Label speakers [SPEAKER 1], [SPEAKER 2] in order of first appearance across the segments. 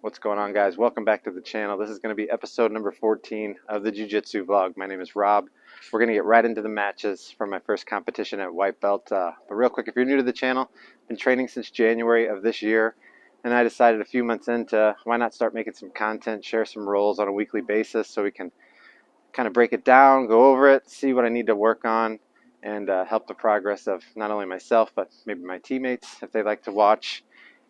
[SPEAKER 1] What's going on, guys? Welcome back to the channel. This is going to be episode number 14 of the Jiu-Jitsu vlog. My name is Rob. We're going to get right into the matches for my first competition at white belt. But real quick, if you're new to the channel, I've been training since January of this year, and I decided a few months into why not start making some content, share some rolls on a weekly basis so we can kind of break it down, go over it, see what I need to work on, and help the progress of not only myself, but maybe my teammates if they like to watch.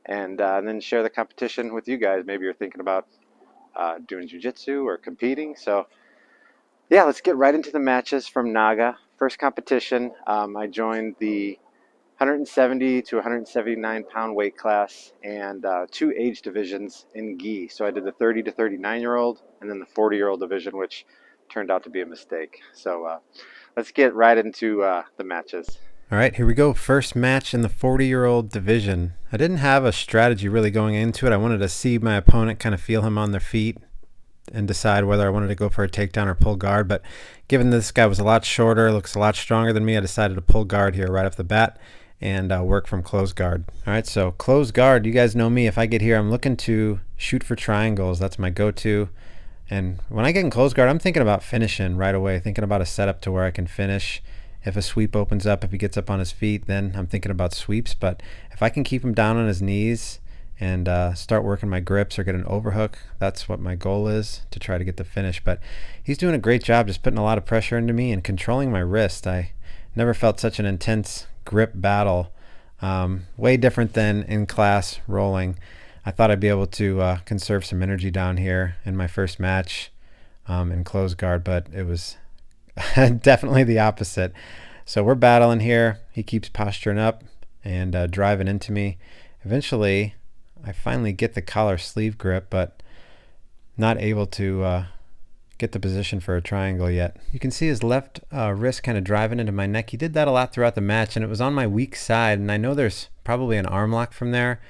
[SPEAKER 1] And then share the competition with you guys. Maybe you're thinking about doing jiu-jitsu or competing. So yeah, let's get right into the matches from Naga. First competition, I joined the 170 to 179 pound weight class and two age divisions in gi. So I did the 30 to 39 year old and then the 40-year-old division, which turned out to be a mistake. So let's get right into the matches.
[SPEAKER 2] All right, here we go. First match in the 40-year-old division. I didn't have a strategy really going into it. I wanted to see my opponent, kind of feel him on their feet and decide whether I wanted to go for a takedown or pull guard. But given this guy was a lot shorter, looks a lot stronger than me, I decided to pull guard here right off the bat and work from closed guard. All right, so closed guard, you guys know me. If I get here, I'm looking to shoot for triangles. That's my go-to. And when I get in closed guard, I'm thinking about finishing right away, thinking about a setup to where I can finish. If a sweep opens up, if he gets up on his feet, then I'm thinking about sweeps. But if I can keep him down on his knees and start working my grips or get an overhook, that's what my goal is, to try to get the finish. But he's doing a great job just putting a lot of pressure into me and controlling my wrist. I never felt such an intense grip battle. Way different than in class rolling. I thought I'd be able to conserve some energy down here in my first match in closed guard, but it was definitely the opposite. So we're battling here. He keeps posturing up and driving into me. Eventually, I finally get the collar sleeve grip, but not able to get the position for a triangle yet. You can see his left wrist kind of driving into my neck. He did that a lot throughout the match, and it was on my weak side. And I know there's probably an arm lock from there,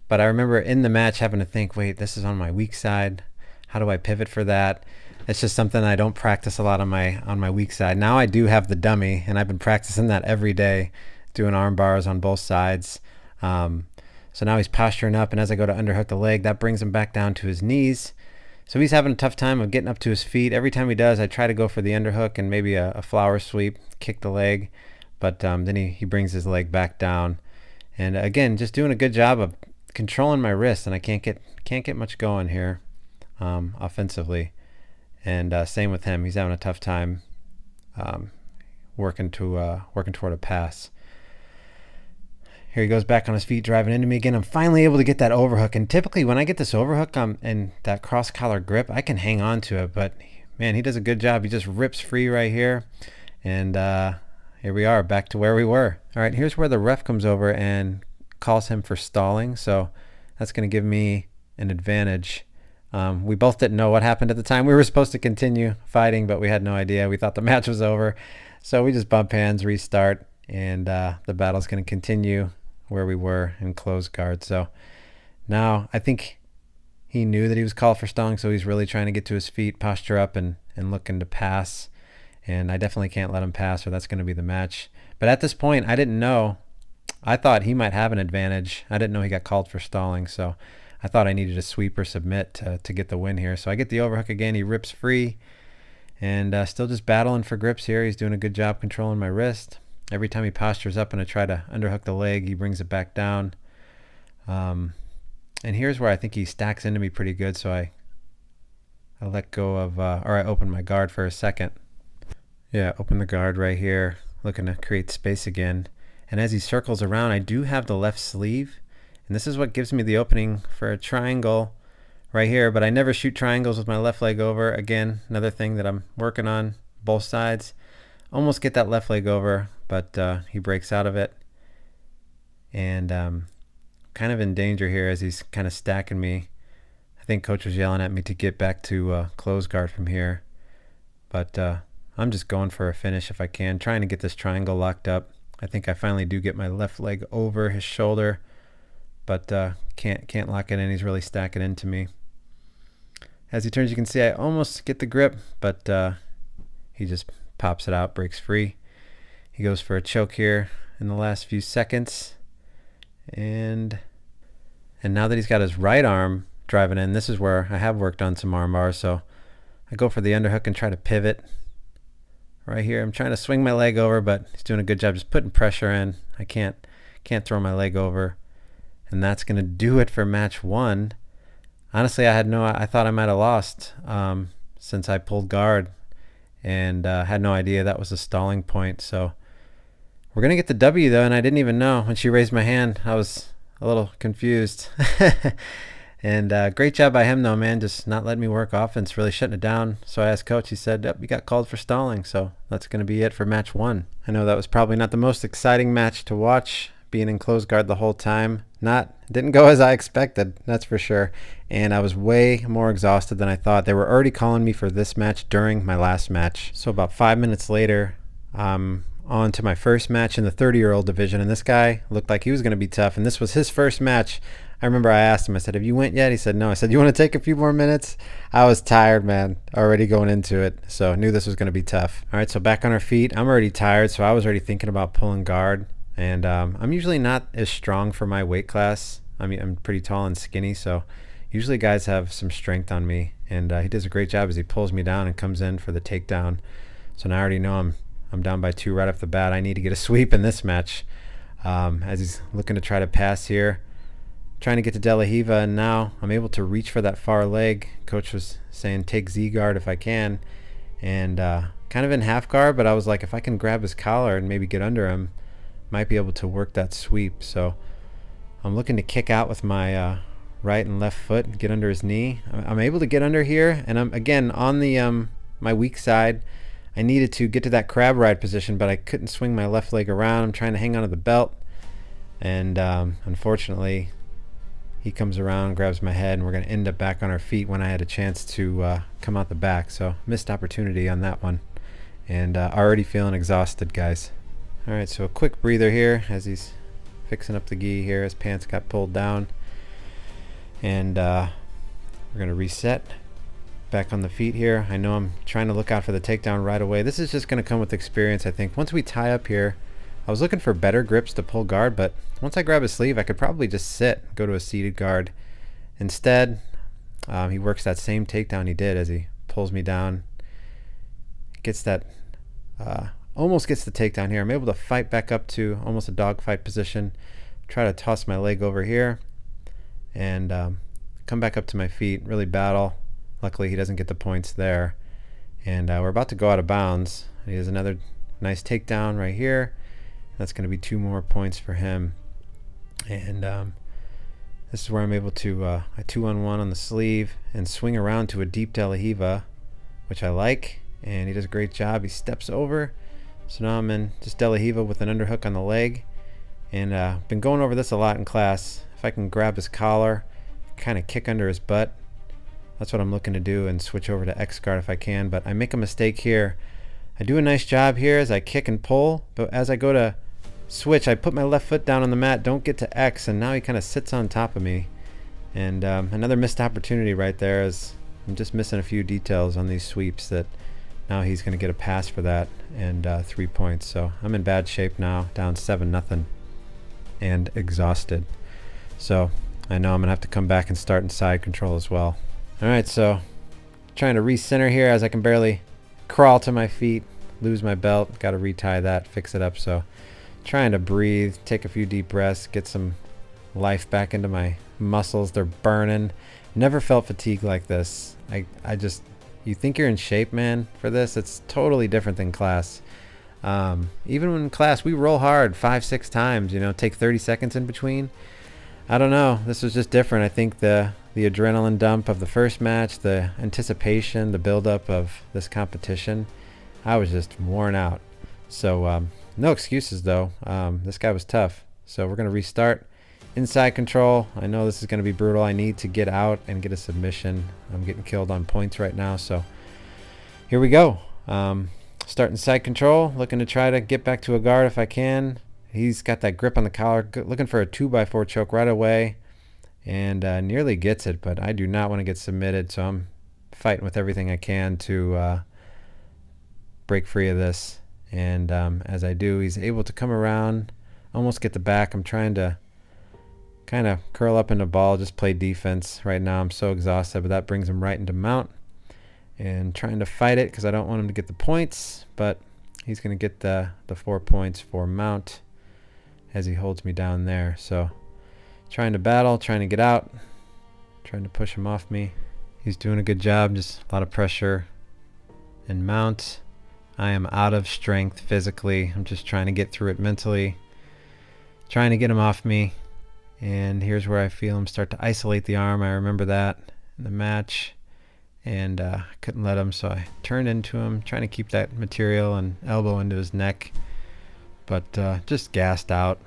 [SPEAKER 2] but I remember in the match having to think, wait, this is on my weak side. How do I pivot for that? It's just something I don't practice a lot on my weak side. Now I do have the dummy, and I've been practicing that every day, doing arm bars on both sides. So now he's posturing up, and as I go to underhook the leg, that brings him back down to his knees. So he's having a tough time of getting up to his feet. Every time he does, I try to go for the underhook and maybe a flower sweep, kick the leg, but then he brings his leg back down. And again, just doing a good job of controlling my wrist, and I can't get much going here offensively. And same with him. He's having a tough time working toward a pass. Here he goes back on his feet, driving into me again. I'm finally able to get that overhook. And typically when I get this overhook and that cross collar grip, I can hang on to it. But man, he does a good job. He just rips free right here. And here we are, back to where we were. All right, here's where the ref comes over and calls him for stalling. So that's going to give me an advantage. We both didn't know what happened at the time. We were supposed to continue fighting, but we had no idea. We thought the match was over. So we just bump hands, restart, and the battle's going to continue where we were in closed guard. So now I think he knew that he was called for stalling, so he's really trying to get to his feet, posture up, and looking to pass. And I definitely can't let him pass, or that's going to be the match. But at this point, I didn't know. I thought he might have an advantage. I didn't know he got called for stalling, so I thought I needed a sweep or submit to get the win here. So I get the overhook again. He rips free, and still just battling for grips here. He's doing a good job controlling my wrist. Every time he postures up and I try to underhook the leg, he brings it back down. And here's where I think he stacks into me pretty good. So I let go of, or I open my guard for a second. Yeah, open the guard right here, looking to create space again. And as he circles around, I do have the left sleeve. And this is what gives me the opening for a triangle right here. But I never shoot triangles with my left leg over. Again, another thing that I'm working on, both sides. Almost get that left leg over, but he breaks out of it. And kind of in danger here as he's kind of stacking me. I think coach was yelling at me to get back to close guard from here. But I'm just going for a finish if I can, trying to get this triangle locked up. I think I finally do get my left leg over his shoulder, but can't lock it in. He's really stacking into me. As he turns, you can see I almost get the grip, but he just pops it out, breaks free. He goes for a choke here in the last few seconds. And now that he's got his right arm driving in. This is where I have worked on some arm bars, so I go for the underhook and try to pivot right here. I'm trying to swing my leg over, but he's doing a good job just putting pressure in. I can't throw my leg over. And that's going to do it for match 1. Honestly, I thought I might have lost since I pulled guard and had no idea that was a stalling point. So we're going to get the W, though, and I didn't even know. When she raised my hand, I was a little confused. And great job by him, though, man, just not letting me work offense, really shutting it down. So I asked Coach, he said, yep, you got called for stalling. So that's going to be it for match 1. I know that was probably not the most exciting match to watch, being in closed guard the whole time. Didn't go as I expected, that's for sure. And I was way more exhausted than I thought. They were already calling me for this match during my last match. So about 5 minutes later, I'm on to my first match in the 30-year-old division. And this guy looked like he was going to be tough. And this was his first match. I remember I asked him, I said, have you went yet? He said, no. I said, you want to take a few more minutes? I was tired, man, already going into it. So I knew this was going to be tough. All right, so back on our feet. I'm already tired, so I was already thinking about pulling guard. And I'm usually not as strong for my weight class. I mean, I'm pretty tall and skinny, so usually guys have some strength on me. And he does a great job as he pulls me down and comes in for the takedown. So now I already know I'm down by 2 right off the bat. I need to get a sweep in this match. As he's looking to try to pass here. Trying to get to De La Riva, and now I'm able to reach for that far leg. Coach was saying take Z guard if I can, and kind of in half guard, but I was like, if I can grab his collar and maybe get under him, might be able to work that sweep. So I'm looking to kick out with my right and left foot and get under his knee. I'm able to get under here, and I'm again on the my weak side. I needed to get to that crab ride position, but I couldn't swing my left leg around. I'm trying to hang onto the belt, and unfortunately he comes around, grabs my head, and we're going to end up back on our feet when I had a chance to come out the back. So missed opportunity on that one. And already feeling exhausted, guys. All right, so a quick breather here as he's fixing up the gi here. His pants got pulled down. And we're going to reset. Back on the feet here. I know I'm trying to look out for the takedown right away. This is just going to come with experience, I think. Once we tie up here, I was looking for better grips to pull guard, but once I grab his sleeve, I could probably just sit, go to a seated guard. Instead, he works that same takedown he did as he pulls me down. Gets that, almost gets the takedown here. I'm able to fight back up to almost a dogfight position. Try to toss my leg over here and come back up to my feet, really battle. Luckily, he doesn't get the points there. And we're about to go out of bounds. He has another nice takedown right here. That's going to be 2 more points for him. And this is where I'm able to a 2-on-1 on the sleeve and swing around to a deep De La Riva, which I like. And he does a great job. He steps over. So now I'm in just De La Riva with an underhook on the leg. And been going over this a lot in class. If I can grab his collar, kind of kick under his butt, that's what I'm looking to do, and switch over to X guard if I can. But I make a mistake here. I do a nice job here as I kick and pull, but as I go to switch, I put my left foot down on the mat, don't get to X, and now he kind of sits on top of me. And another missed opportunity right there, as I'm just missing a few details on these sweeps that now he's going to get a pass for that, and 3 points. So I'm in bad shape now, down 7-0 and exhausted. So I know I'm going to have to come back and start in side control as well. All right, so trying to recenter here as I can barely crawl to my feet, lose my belt, got to retie that, fix it up. So trying to breathe, take a few deep breaths, get some life back into my muscles. They're burning. Never felt fatigue like this. I just, you think you're in shape, man, for this. It's totally different than class. Even when in class we roll hard 5-6 times, take 30 seconds in between. I don't know, this was just different. I think the adrenaline dump of the first match, the anticipation, the buildup of this competition, I was just worn out. So no excuses though. This guy was tough. So we're going to restart inside control. I know this is going to be brutal. I need to get out and get a submission. I'm getting killed on points right now. So here we go. Starting side control, looking to try to get back to a guard if I can. He's got that grip on the collar, looking for a 2x4 choke right away, and nearly gets it, but I do not want to get submitted, so I'm fighting with everything I can to break free of this. And as I do, he's able to come around, almost get the back. I'm trying to kind of curl up in a ball, just play defense. Right now I'm so exhausted, but that brings him right into mount. And trying to fight it because I don't want him to get the points, but he's going to get the 4 points for mount as he holds me down there. So trying to battle, trying to get out, trying to push him off me. He's doing a good job, just a lot of pressure. And mount, I am out of strength physically. I'm just trying to get through it mentally, trying to get him off me. And here's where I feel him start to isolate the arm. I remember that in the match. And couldn't let him, so I turned into him, trying to keep that material and elbow into his neck, but just gassed out.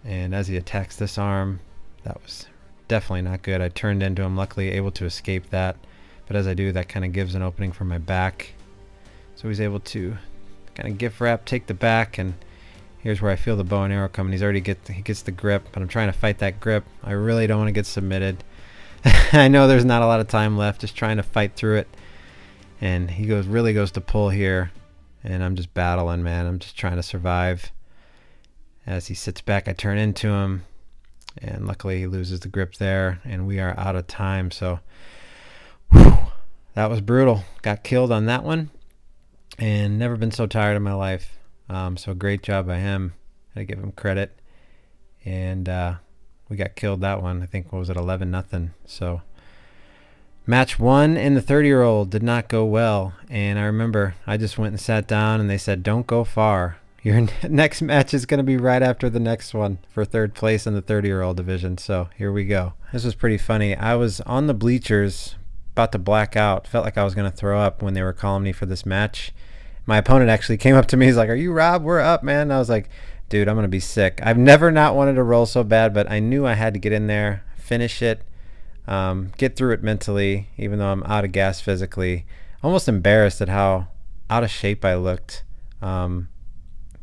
[SPEAKER 2] And as he attacks this arm, that was definitely not good. I turned into him, luckily able to escape that, but as I do, that kind of gives an opening for my back. So he's able to kind of gift wrap, take the back, and here's where I feel the bow and arrow coming. He gets the grip, but I'm trying to fight that grip. I really don't want to get submitted. I know there's not a lot of time left, just trying to fight through it. And he really goes to pull here, and I'm just battling, man. I'm just trying to survive. As he sits back, I turn into him, and luckily he loses the grip there, and we are out of time. So that was brutal. Got killed on that one, and never been so tired in my life. So great job by him. I give him credit. And we got killed that one. I think, what was it, 11-0. So match 1 in the 30-year-old did not go well. And I remember I just went and sat down, and they said, don't go far. Your next match is going to be right after the next one for 3rd place in the 30-year-old division. So here we go. This was pretty funny. I was on the bleachers about to black out. Felt like I was going to throw up when they were calling me for this match. My opponent actually came up to me. He's like, are you Rob? We're up, man. And I was like, dude, I'm going to be sick. I've never not wanted to roll so bad, but I knew I had to get in there, finish it, get through it mentally, even though I'm out of gas physically. Almost embarrassed at how out of shape I looked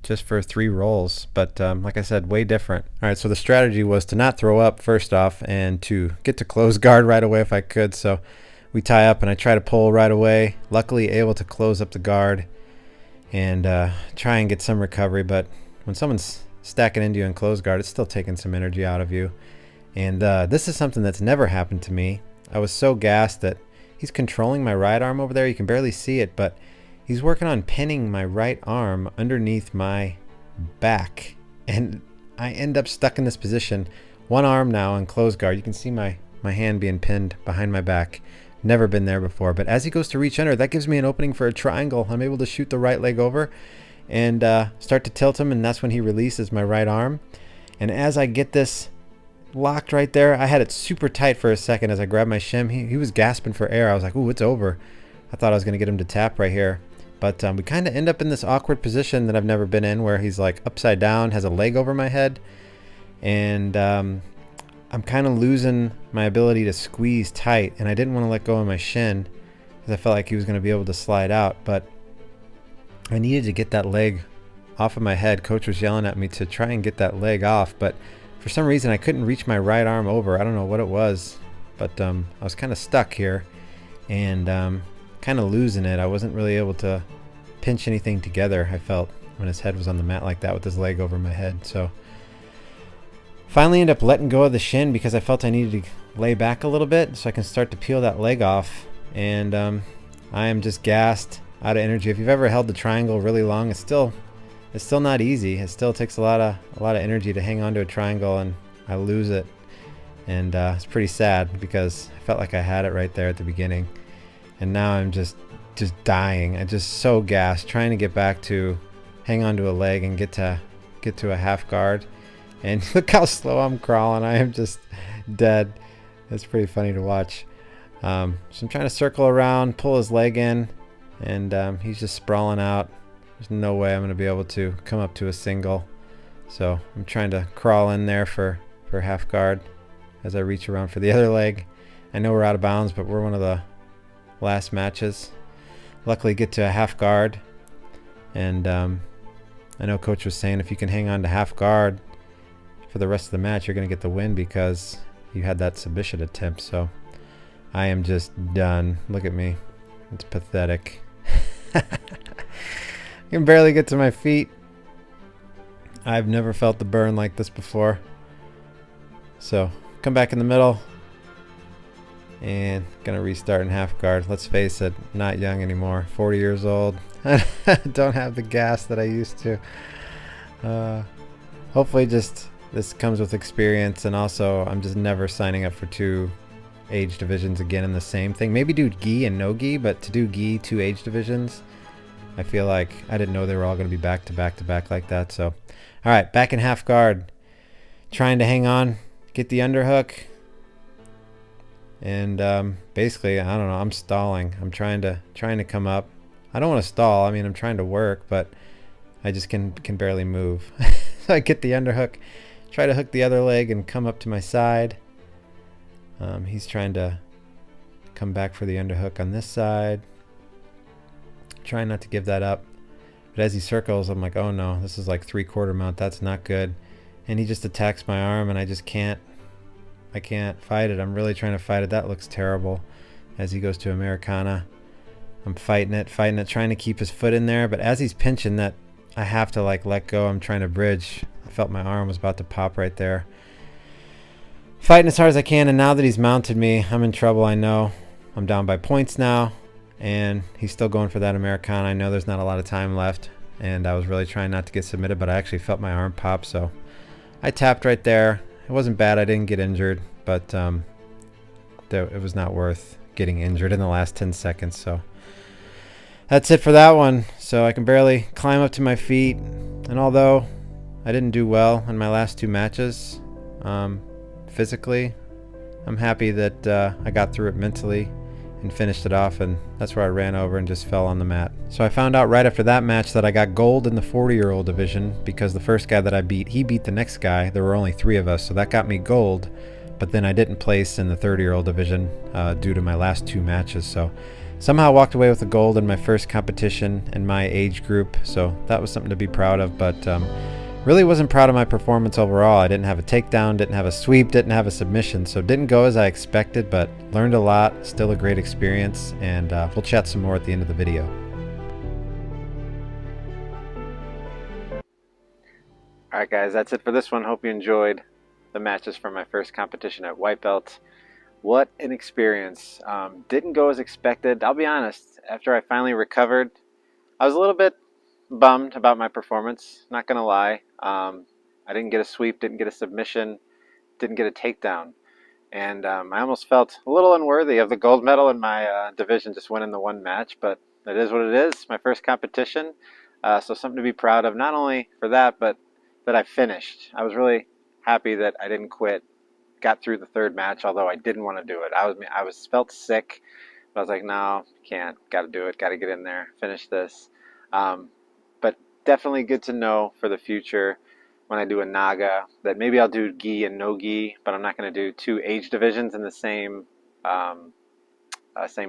[SPEAKER 2] just for 3 rolls. But like I said, way different. All right, so the strategy was to not throw up first off and to get to close guard right away if I could. So we tie up, and I try to pull right away. Luckily able to close up the guard and try and get some recovery, but when someone's stacking into you in close guard, it's still taking some energy out of you. And this is something that's never happened to me. I was so gassed that he's controlling my right arm over there. You can barely see it, but he's working on pinning my right arm underneath my back. And I end up stuck in this position. One arm now in close guard. You can see my hand being pinned behind my back. Never been there before. But as he goes to reach under, that gives me an opening for a triangle. I'm able to shoot the right leg over and start to tilt him, and that's when he releases my right arm. And as I get this locked right there, I had it super tight for a second as I grabbed my shim. He was gasping for air. I was like, ooh, it's over. I thought I was going to get him to tap right here. But we kind of end up in this awkward position that I've never been in, where he's like upside down, has a leg over my head. And I'm kind of losing my ability to squeeze tight, and I didn't want to let go of my shin because I felt like he was going to be able to slide out. But I needed to get that leg off of my head. Coach was yelling at me to try and get that leg off, but for some reason I couldn't reach my right arm over. I don't know what it was, but I was kind of stuck here and kind of losing it. I wasn't really able to pinch anything together, I felt, when his head was on the mat like that with his leg over my head. So finally ended up letting go of the shin because I felt I needed to lay back a little bit so I can start to peel that leg off. And I am just gassed, out of energy. If you've ever held the triangle really long, it's still not easy. It still takes a lot of energy to hang on to a triangle, and I lose it. And it's pretty sad because I felt like I had it right there at the beginning, and now I'm just dying. I'm just so gassed, trying to get back to hang on to a leg and get to a half guard. And look how slow I'm crawling. I am just dead. It's pretty funny to watch. So I'm trying to circle around, pull his leg in, and he's just sprawling out. There's no way I'm going to be able to come up to a single. So I'm trying to crawl in there for half guard as I reach around for the other leg. I know we're out of bounds, but we're one of the last matches. Luckily get to a half guard. And I know coach was saying if you can hang on to half guard for the rest of the match, you're going to get the win because you had that submission attempt. So I am just done. Look at me. It's pathetic. I can barely get to my feet. I've never felt the burn like this before. So come back in the middle. And gonna restart in half guard. Let's face it, not young anymore. 40 years old. I don't have the gas that I used to. Hopefully just this comes with experience, and also I'm just never signing up for 2 age divisions again in the same thing. Maybe do gi and no gi, but to do gi 2 age divisions, I feel like I didn't know they were all going to be back to back to back like that. So, all right, back in half guard, trying to hang on, get the underhook. And basically, I don't know, I'm stalling. I'm trying to come up. I don't want to stall. I mean, I'm trying to work, but I just can barely move. So I get the underhook, try to hook the other leg and come up to my side. He's trying to come back for the underhook on this side. Trying not to give that up. But as he circles, I'm like, oh no, this is like 3/4 mount. That's not good. And he just attacks my arm, and I just can't. I can't fight it. I'm really trying to fight it. That looks terrible. As he goes to Americana, I'm fighting it, trying to keep his foot in there. But as he's pinching that, I have to like let go. I'm trying to bridge. I felt my arm was about to pop right there. Fighting as hard as I can, and now that he's mounted me, I'm in trouble. I know I'm down by points now, and he's still going for that Americana. I know there's not a lot of time left, and I was really trying not to get submitted, but I actually felt my arm pop, so I tapped right there. It wasn't bad. I didn't get injured, but it was not worth getting injured in the last 10 seconds. So that's it for that one. So I can barely climb up to my feet, and although I didn't do well in my last 2 matches physically, I'm happy that I got through it mentally and finished it off, and that's where I ran over and just fell on the mat. So I found out right after that match that I got gold in the 40-year-old division, because the first guy that I beat, he beat the next guy. There were only 3 of us, so that got me gold, but then I didn't place in the 30-year-old division due to my last 2 matches. So somehow walked away with the gold in my first competition in my age group, so that was something to be proud of. But really wasn't proud of my performance overall. I didn't have a takedown, didn't have a sweep, didn't have a submission, so didn't go as I expected, but learned a lot. Still a great experience, and we'll chat some more at the end of the video.
[SPEAKER 1] Alright guys, that's it for this one. Hope you enjoyed the matches from my first competition at white belt. What an experience. Didn't go as expected. I'll be honest, after I finally recovered, I was a little bit bummed about my performance, not gonna lie. I didn't get a sweep, didn't get a submission, didn't get a takedown, and I almost felt a little unworthy of the gold medal in my division, just winning the 1 match. But it is what it is, my first competition, so something to be proud of, not only for that, but that I finished. I was really happy that I didn't quit, got through the 3rd match, although I didn't want to do it. I felt sick, but I was like, no, can't, got to do it, got to get in there, finish this. But definitely good to know for the future when I do a Naga that maybe I'll do gi and no gi, but I'm not going to do 2 age divisions in the same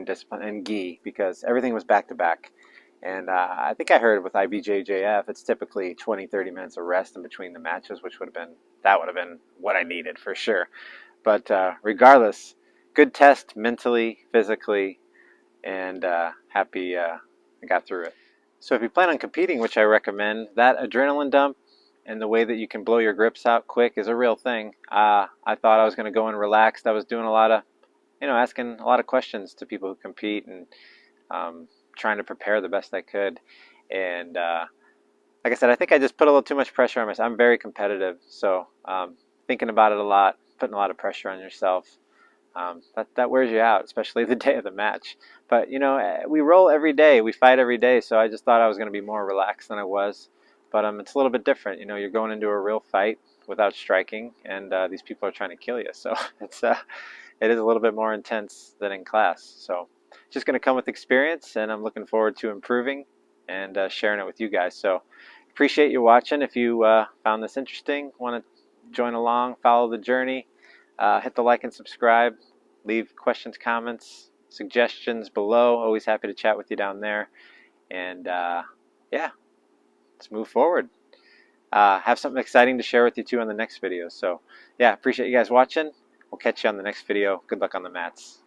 [SPEAKER 1] discipline in gi, because everything was back to back. And I think I heard with IBJJF, it's typically 20-30 minutes of rest in between the matches, which would have been what I needed for sure. But regardless, good test mentally, physically, and happy I got through it. So if you plan on competing, which I recommend, that adrenaline dump and the way that you can blow your grips out quick is a real thing. I thought I was going to go in relaxed. I was doing a lot of, asking a lot of questions to people who compete, and trying to prepare the best I could. And like I said, I think I just put a little too much pressure on myself. I'm very competitive, so thinking about it a lot, putting a lot of pressure on yourself, that wears you out, especially the day of the match. But we roll every day, we fight every day, so I just thought I was going to be more relaxed than I was. But it's a little bit different. You're going into a real fight without striking, and these people are trying to kill you, so it is a little bit more intense than in class. So just going to come with experience, and I'm looking forward to improving and sharing it with you guys. So appreciate you watching. If you found this interesting, want to join along, follow the journey, hit the like and subscribe, leave questions, comments, suggestions below. Always happy to chat with you down there. And yeah, let's move forward. Have something exciting to share with you too on the next video. So yeah, appreciate you guys watching. We'll catch you on the next video. Good luck on the mats.